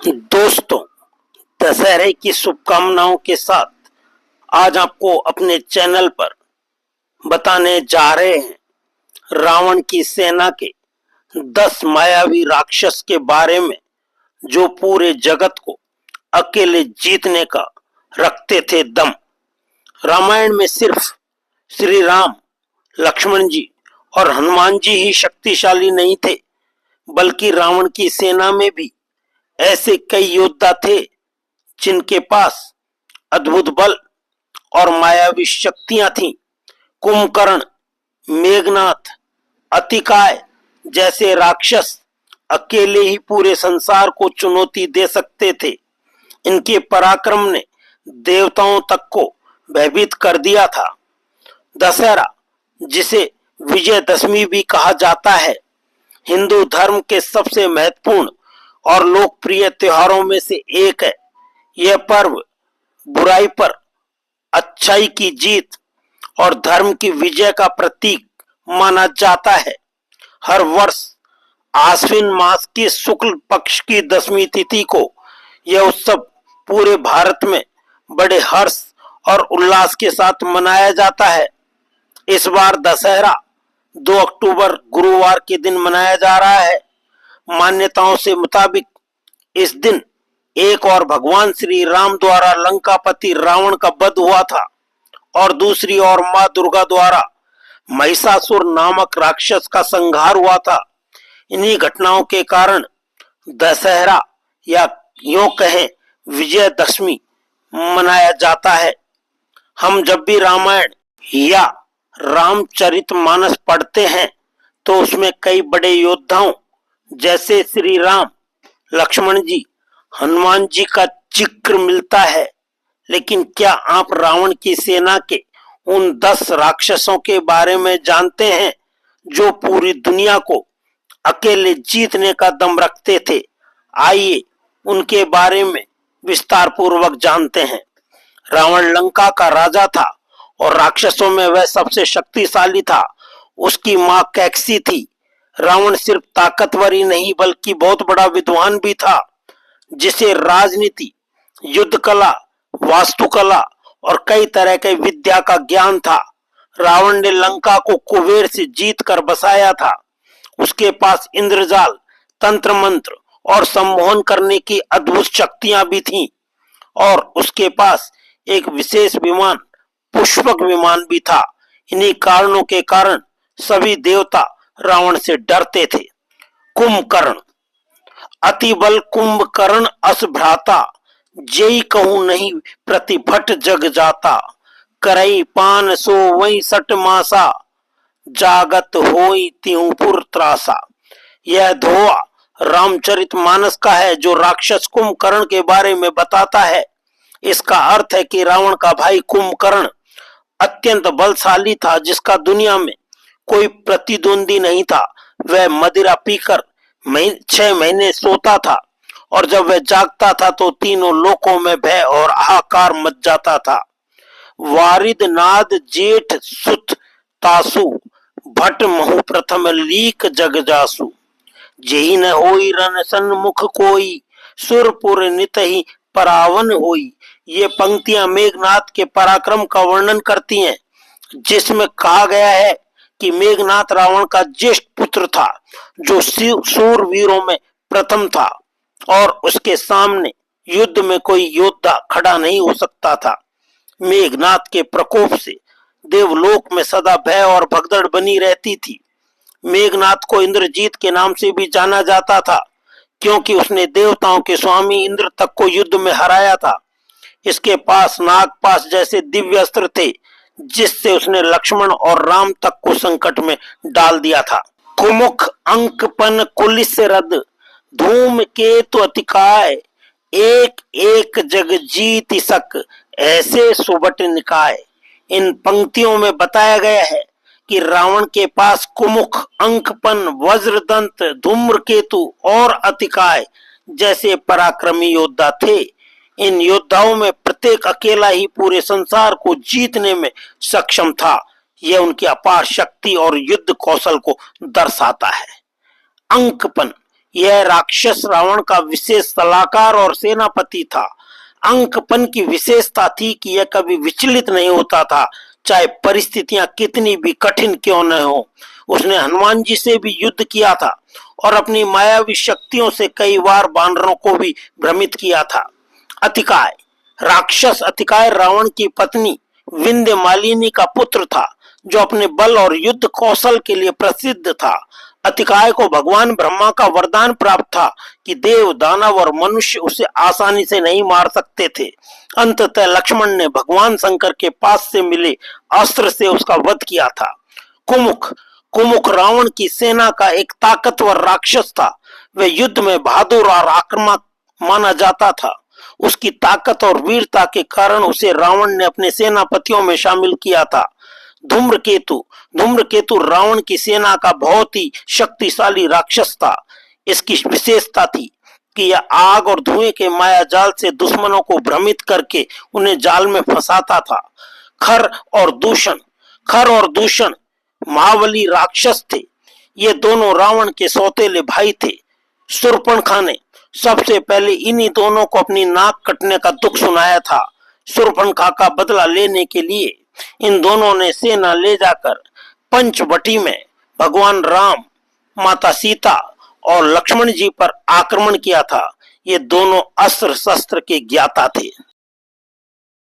दोस्तों, दशहरे की शुभकामनाओं के साथ आज आपको अपने चैनल पर बताने जा रहे हैं रावण की सेना के 10 मायावी राक्षस के बारे में जो पूरे जगत को अकेले जीतने का रखते थे दम। रामायण में सिर्फ श्री राम, लक्ष्मण जी और हनुमान जी ही शक्तिशाली नहीं थे, बल्कि रावण की सेना में भी ऐसे कई योद्धा थे जिनके पास अद्भुत बल और मायावी शक्तियां थीं। कुंभकर्ण, मेघनाथ, अतिकाय जैसे राक्षस अकेले ही पूरे संसार को चुनौती दे सकते थे। इनके पराक्रम ने देवताओं तक को भयभीत कर दिया था। दशहरा, जिसे विजयदशमी भी कहा जाता है, हिंदू धर्म के सबसे महत्वपूर्ण और लोकप्रिय त्योहारों में से एक है। यह पर्व बुराई पर अच्छाई की जीत और धर्म की विजय का प्रतीक माना जाता है। हर वर्ष आश्विन मास की शुक्ल पक्ष की 10वीं तिथि को यह उत्सव पूरे भारत में बड़े हर्ष और उल्लास के साथ मनाया जाता है। इस बार दशहरा 2 अक्टूबर गुरुवार के दिन मनाया जा रहा है। मान्यताओं से मुताबिक इस दिन एक और भगवान श्री राम द्वारा लंकापति रावण का वध हुआ था और दूसरी ओर मां दुर्गा द्वारा महिषासुर नामक राक्षस का संहार हुआ था। इन्हीं घटनाओं के कारण दशहरा या यूं कहें विजयदशमी मनाया जाता है। हम जब भी रामायण या रामचरितमानस पढ़ते हैं तो उसमें कई बड़े योद्धाओं जैसे श्री राम, लक्ष्मण जी, हनुमान जी का जिक्र मिलता है। लेकिन क्या आप रावण की सेना के उन 10 राक्षसों के बारे में जानते हैं जो पूरी दुनिया को अकेले जीतने का दम रखते थे? आइए उनके बारे में विस्तार पूर्वक जानते हैं। रावण लंका का राजा था और राक्षसों में वह सबसे शक्तिशाली था। उसकी मां कैकसी थी। रावण सिर्फ ताकतवर ही नहीं बल्कि बहुत बड़ा विद्वान भी था, जिसे राजनीति, युद्ध कला, वास्तुकला और कई तरह के विद्या का ज्ञान था। रावण ने लंका को कुबेर से जीत कर बसाया था। उसके पास इंद्रजाल, तंत्र मंत्र और सम्मोहन करने की अद्भुत शक्तियां भी थीं और उसके पास एक विशेष विमान, पुष्पक विमान भी था। इन्हीं कारणों के कारण सभी देवता रावण से डरते थे। कुंभकर्ण, अति बल कुंभकर्ण अस भ्राता, जेई कहूं नहीं प्रतिभट जग जाता, करई पान सो वही सट मासा, जागत होई त्योपुर त्रासा। यह धोआ रामचरितमानस का है जो राक्षस कुंभकर्ण के बारे में बताता है। इसका अर्थ है कि रावण का भाई कुंभकर्ण अत्यंत बलशाली था, जिसका दुनिया में कोई प्रतिद्वंदी नहीं था। वह मदिरा पीकर 6 महीने सोता था और जब वह जागता था तो तीनों लोकों में भय और हाहाकार मच जाता था। वारिद नाद जेठ सुत तासु, भट महु प्रथम लीक जग जासु, जेहि न होई रन सन्मुख कोई, सुरपुर नित ही परावन होई। ये पंक्तियां मेघनाथ के पराक्रम का वर्णन करती हैं, जिसमें कहा गया है कि मेघनाथ रावण का ज्येष्ठ पुत्र था जो सूरवीरों में प्रथम था और उसके सामने युद्ध में कोई योद्धा खड़ा नहीं हो सकता था। मेघनाथ के प्रकोप से देवलोक में सदा भय और भगदड़ बनी रहती थी। मेघनाथ को इंद्रजीत के नाम से भी जाना जाता था क्योंकि उसने देवताओं के स्वामी इंद्र तक को युद्ध में हराया था। इसके पास नागपाश जैसे दिव्य अस्त्र थे जिससे उसने लक्ष्मण और राम तक को संकट में डाल दिया था। कुमुख अंकपन कुलिस रद, धूम केतु अतिकाय, एक एक जग जीत सक, ऐसे सुबट निकाय। इन पंक्तियों में बताया गया है कि रावण के पास कुमुख, अंकपन, वज्रदंत, धूम्रकेतु और अतिकाय जैसे पराक्रमी योद्धा थे। इन योद्धाओं में प्रत्येक अकेला ही पूरे संसार को जीतने में सक्षम था। यह उनकी अपार शक्ति और युद्ध कौशल को दर्शाता है। अंकपन यह राक्षस रावण का विशेष सलाहकार और सेनापति था। अंकपन की विशेषता थी कि यह कभी विचलित नहीं होता था, चाहे परिस्थितियां कितनी भी कठिन क्यों न हो। उसने हनुमान जी से भी युद्ध किया था और अपनी मायावी शक्तियों से कई बार वानरों को भी भ्रमित किया था। अतिकाय राक्षस अतिकाय रावण की पत्नी विंध्य मालिनी का पुत्र था, जो अपने बल और युद्ध कौशल के लिए प्रसिद्ध था। अतिकाय को भगवान ब्रह्मा का वरदान प्राप्त था कि देव, दानव और मनुष्य उसे आसानी से नहीं मार सकते थे। अंततः लक्ष्मण ने भगवान शंकर के पास से मिले अस्त्र से उसका वध किया था। कुमुख कुमुख रावण की सेना का एक ताकतवर राक्षस था। वह युद्ध में बहादुर और आक्रामक माना जाता था। उसकी ताकत और वीरता के कारण उसे रावण ने अपने सेनापतियों में शामिल किया था। धूम्रकेतु धूम्रकेतु रावण की सेना का बहुत ही शक्तिशाली राक्षस था। इसकी विशेषता थी कि यह आग और धुएं के माया जाल से दुश्मनों को भ्रमित करके उन्हें जाल में फंसाता था। खर और दूषण महाबली राक्षस थे। ये दोनों रावण के सौतेले भाई थे। शूर्पणखा ने सबसे पहले इन्हीं दोनों को अपनी नाक कटने का दुख सुनाया था। शूर्पणखा का बदला लेने के लिए इन दोनों ने सेना ले जाकर पंचवटी में भगवान राम, माता सीता और लक्ष्मण जी पर आक्रमण किया था। ये दोनों अस्त्र शस्त्र के ज्ञाता थे।